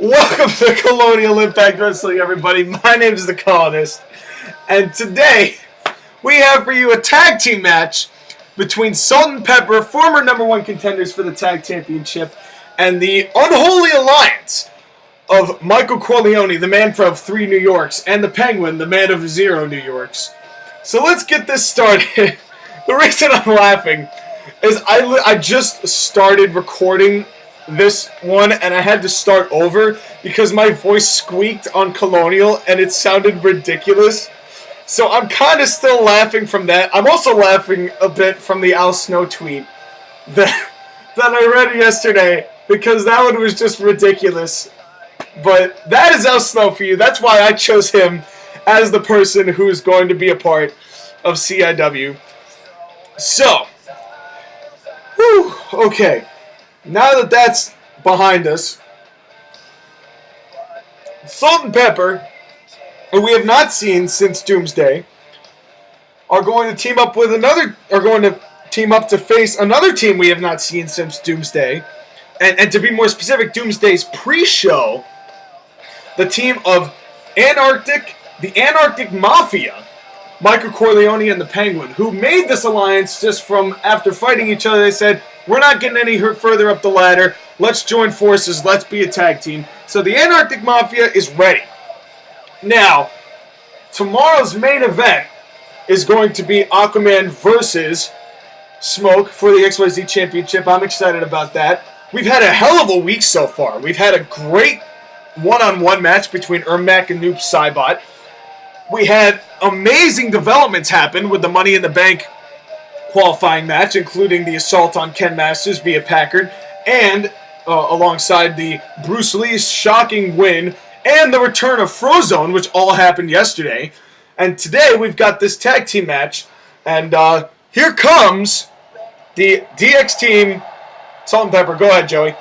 Welcome to Colonial Impact Wrestling, everybody. My name is the Colonist, and today we have for you a tag team match between Salt and Pepper, former #1 contenders for the tag championship, and the unholy alliance of Michael Corleone, the man from 3 New Yorks, and the Penguin, the man of 0 New Yorks. So let's get this started. The reason I'm laughing is I just started recording this one and I had to start over because my voice squeaked on Colonial and it sounded ridiculous. So I'm kind of still laughing from that. I'm also laughing a bit from the Al Snow tweet that I read yesterday because that one was just ridiculous. But that is Al Snow for you. That's why I chose him as the person who is going to be a part of CIW. So, okay. Now that that's behind us, Salt and Pepper, who we have not seen since Doomsday, are going to team up to face another team we have not seen since Doomsday. And to be more specific, Doomsday's pre-show, the team of Antarctic, the Antarctic Mafia, Michael Corleone and the Penguin, who made this alliance just from after fighting each other. They said, we're not getting any further up the ladder. Let's join forces. Let's be a tag team. So the Antarctic Mafia is ready. Now, tomorrow's main event is going to be Aquaman versus Smoke for the XYZ Championship. I'm excited about that. We've had a hell of a week so far. We've had a great one-on-one match between Ermac and Noob Saibot. We had amazing developments happen with the Money in the Bank qualifying match, including the assault on Ken Masters via Packard, and alongside the Bruce Lee's shocking win, and the return of Frozone, which all happened yesterday. And today we've got this tag team match, and here comes the DX team, Salt and Pepper. Go ahead, Joey.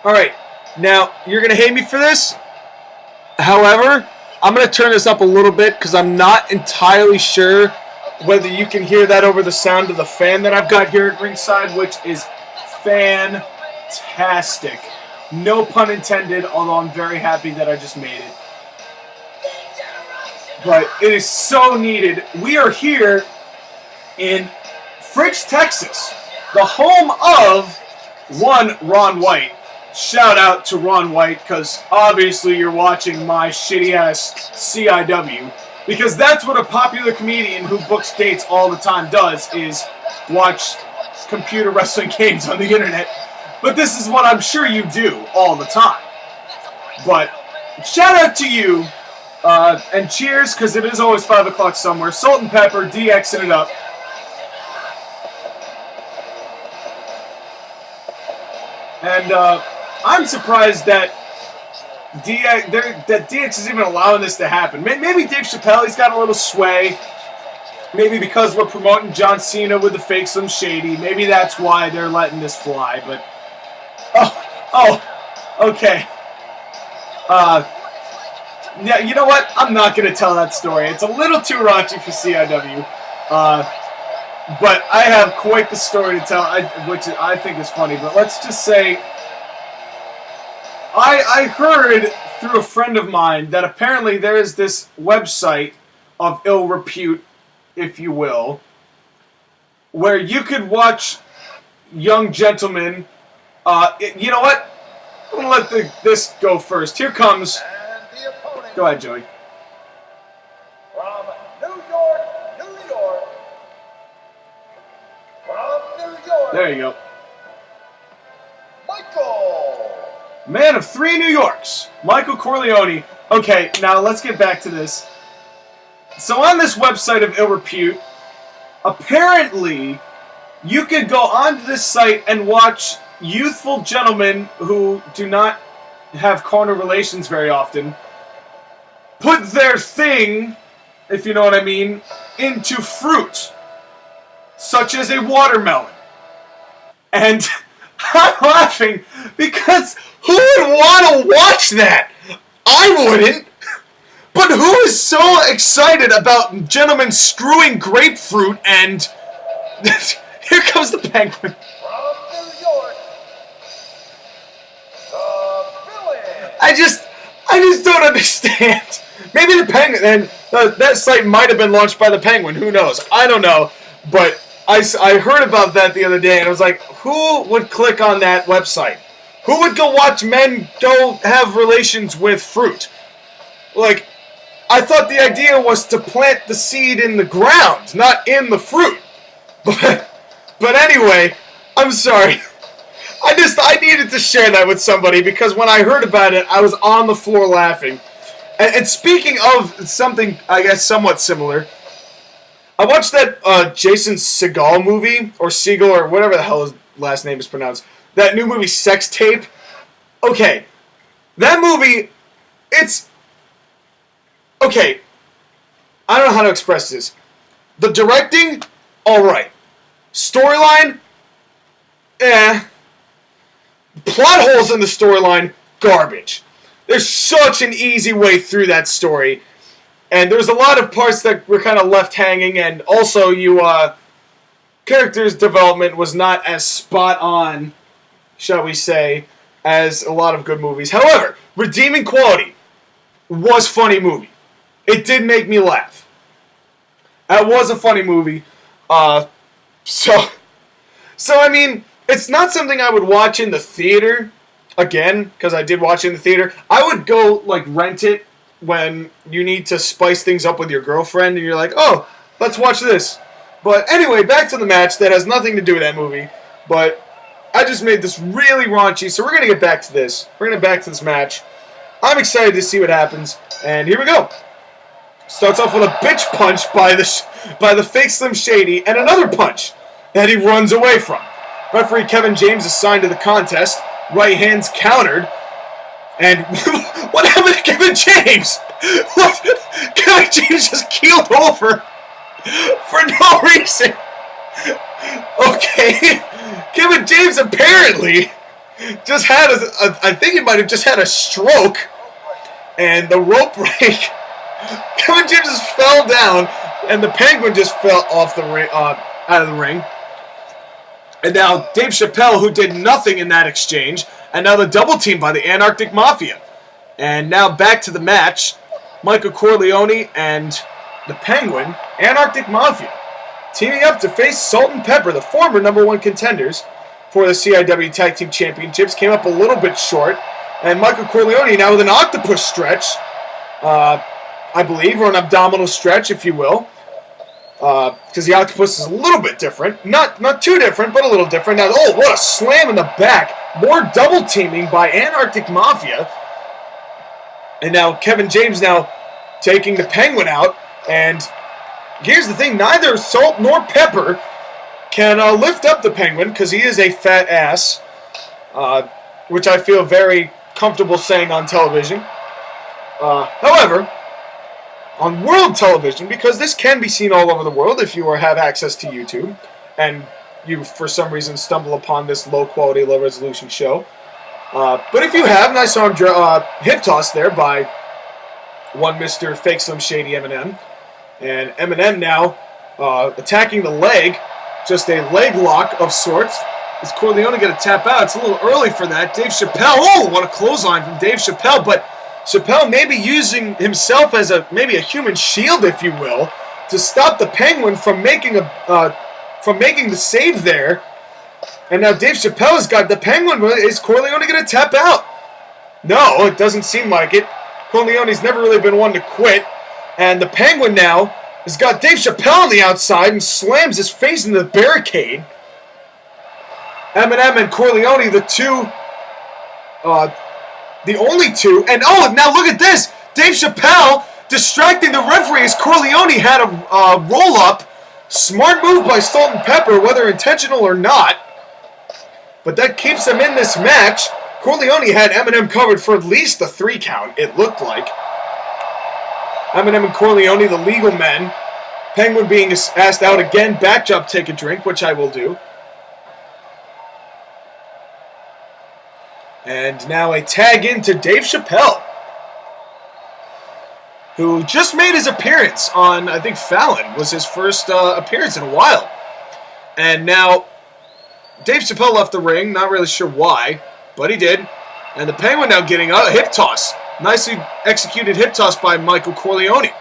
Alright, now, you're going to hate me for this. However, I'm going to turn this up a little bit because I'm not entirely sure whether you can hear that over the sound of the fan that I've got here at ringside, which is fantastic. No pun intended, although I'm very happy that I just made it. But it is so needed. We are here in Fridge, Texas, the home of one Ron White. Shout out to Ron White, because obviously you're watching my shitty-ass CIW, because that's what a popular comedian who books dates all the time does, is watch computer wrestling games on the internet. But this is what I'm sure you do all the time. But shout out to you, and cheers, because it is always 5 o'clock somewhere. Salt and Pepper, DXing it up. And, I'm surprised that DX is even allowing this to happen. Maybe Dave Chappelle, he's got a little sway. Maybe because we're promoting John Cena with the fake Slim Shady. Maybe that's why they're letting this fly. But okay. Yeah, you know what? I'm not going to tell that story. It's a little too raunchy for CIW. But I have quite the story to tell, which I think is funny. But let's just say, I heard through a friend of mine that apparently there is this website of ill repute, if you will, where you could watch young gentlemen. You know what? I'm going to let this go first. Here comes. Go ahead, Joey. From New York. From New York. There you go. Michael. Man of 3 New Yorks, Michael Corleone. Okay, now let's get back to this. So on this website of ill repute, apparently you could go onto this site and watch youthful gentlemen who do not have carnal relations very often put their thing, if you know what I mean, into fruit, such as a watermelon. And I'm laughing because who would want to watch that? I wouldn't. But who is so excited about gentlemen screwing grapefruit and... Here comes the Penguin. From New York, the villain. I just don't understand. Maybe the Penguin, and that site might have been launched by the Penguin. Who knows? I don't know. But I heard about that the other day, and I was like, who would click on that website? Who would go watch men go have relations with fruit? Like, I thought the idea was to plant the seed in the ground, not in the fruit. But anyway, I'm sorry. I needed to share that with somebody because when I heard about it, I was on the floor laughing. And speaking of something, I guess, somewhat similar, I watched that Jason Segel movie, or Segel, or whatever the hell his last name is pronounced. That new movie, Sex Tape. Okay, that movie, it's... Okay, I don't know how to express this. The directing, alright. Storyline, plot holes in the storyline, garbage. There's such an easy way through that story. And there's a lot of parts that were kind of left hanging, and also characters' development was not as spot on, shall we say, as a lot of good movies. However, redeeming quality was funny movie. It did make me laugh. That was a funny movie. So I mean, it's not something I would watch in the theater, again, because I did watch it in the theater. I would go, like, rent it when you need to spice things up with your girlfriend, and you're like, oh, let's watch this. But anyway, back to the match that has nothing to do with that movie, but I just made this really raunchy, so we're going to get back to this. We're going to get back to this match. I'm excited to see what happens, and here we go. Starts off with a bitch punch by the fake Slim Shady, and another punch that he runs away from. Referee Kevin James assigned to the contest. Right hand's countered. And what happened to Kevin James? What? Kevin James just keeled over for no reason. Okay. Kevin James apparently just had I think he might have just had a stroke. And the rope break. Kevin James just fell down, and the Penguin just fell off the ring, out of the ring. And now Dave Chappelle, who did nothing in that exchange, and now the double team by the Antarctic Mafia. And now back to the match. Michael Corleone and the Penguin, Antarctic Mafia, teaming up to face Salt and Pepper, the former #1 contenders for the CIW Tag Team Championships. Came up a little bit short. And Michael Corleone now with an octopus stretch, I believe, or an abdominal stretch, if you will. Because the octopus is a little bit different. Not too different, but a little different. Now, oh, what a slam in the back. More double teaming by Antarctic Mafia. And now Kevin James now taking the Penguin out. And here's the thing. Neither Salt nor Pepper can lift up the Penguin because he is a fat ass. Which I feel very comfortable saying on television. However, on world television, because this can be seen all over the world if you have access to YouTube, and you, for some reason, stumble upon this low-quality, low-resolution show. But if you have, and I saw him hip toss there by one Mr. Fake Slim Shady Eminem, and Eminem now attacking the leg, just a leg lock of sorts. Is Corleone going to tap out? It's a little early for that. Dave Chappelle, oh, what a clothesline from Dave Chappelle, but Chappelle maybe using himself as maybe a human shield, if you will, to stop the Penguin from making the save there. And now Dave Chappelle has got the Penguin. Is Corleone going to tap out? No, it doesn't seem like it. Corleone's never really been one to quit. And the Penguin now has got Dave Chappelle on the outside and slams his face into the barricade. Eminem and Corleone, the only two, and oh, now look at this! Dave Chappelle distracting the referee as Corleone had a roll-up. Smart move by Salt and Pepper, whether intentional or not. But that keeps them in this match. Corleone had Eminem covered for at least a 3 count, it looked like. Eminem and Corleone, the legal men. Penguin being asked out again, backdrop, take a drink, which I will do. And now a tag into Dave Chappelle, who just made his appearance on, I think, Fallon. Was his first appearance in a while. And now Dave Chappelle left the ring, not really sure why, but he did. And the Penguin now getting a hip toss. Nicely executed hip toss by Michael Corleone,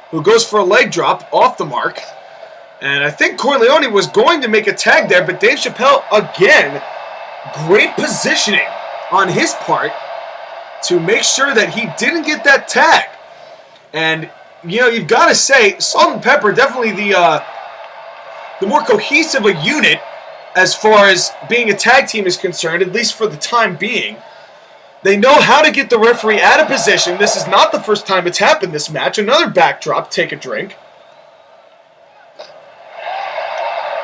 who goes for a leg drop off the mark. And I think Corleone was going to make a tag there, but Dave Chappelle, again, great positioning on his part to make sure that he didn't get that tag. And, you know, you've got to say, Salt and Pepper definitely the more cohesive a unit as far as being a tag team is concerned, at least for the time being. They know how to get the referee out of position. This is not the first time it's happened this match. Another backdrop, take a drink.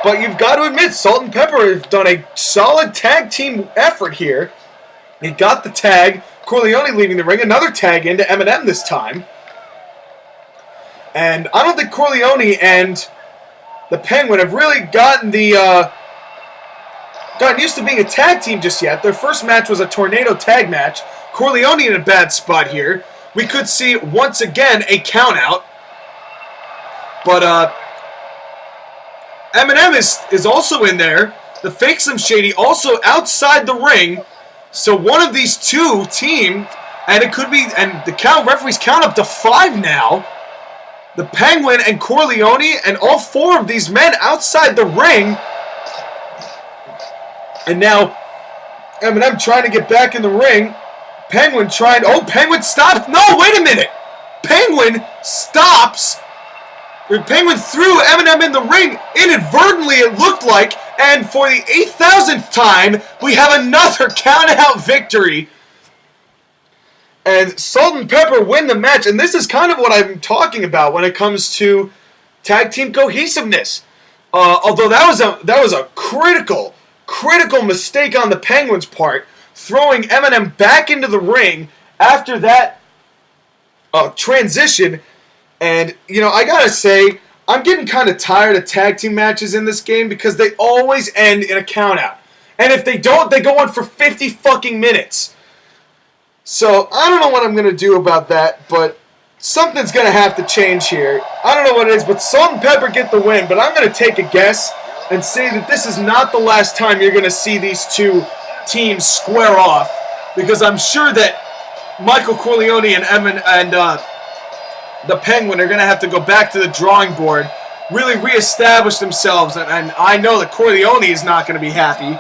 But you've got to admit, Salt and Pepper have done a solid tag team effort here. They got the tag. Corleone leaving the ring. Another tag into Eminem this time. And I don't think Corleone and the Penguin have really gotten used to being a tag team just yet. Their first match was a tornado tag match. Corleone in a bad spot here. We could see, once again, a countout. But Eminem is also in there. The Fake Slim Shady also outside the ring. So one of these two team, and it could be, and the referees count up to 5 now. The Penguin and Corleone and all 4 of these men outside the ring. And now Eminem trying to get back in the ring. Penguin trying, Penguin stopped. No, wait a minute. Penguin stops. Penguin threw Eminem in the ring inadvertently, it looked like. And for the 8,000th time, we have another count-out victory. And Salt and Pepper win the match. And this is kind of what I'm talking about when it comes to tag team cohesiveness. Although that was a critical mistake on the Penguins' part, throwing Eminem back into the ring after that transition. And, you know, I gotta say, I'm getting kind of tired of tag team matches in this game because they always end in a countout. And if they don't, they go on for 50 fucking minutes. So, I don't know what I'm going to do about that, but something's going to have to change here. I don't know what it is, but Salt and Pepper get the win. But I'm going to take a guess and say that this is not the last time you're going to see these two teams square off. Because I'm sure that Michael Corleone and the Penguin are going to have to go back to the drawing board, really reestablish themselves, and I know that Corleone is not going to be happy.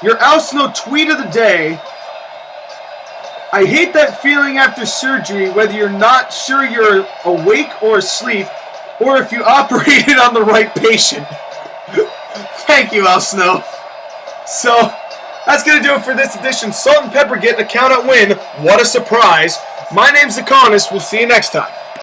Your Alsno tweet of the day: I hate that feeling after surgery, whether you're not sure you're awake or asleep, or if you operated on the right patient. Thank you, Alsno. So, that's going to do it for this edition. Salt and Pepper getting a count-out win. What a surprise. My name's The Colonist. We'll see you next time.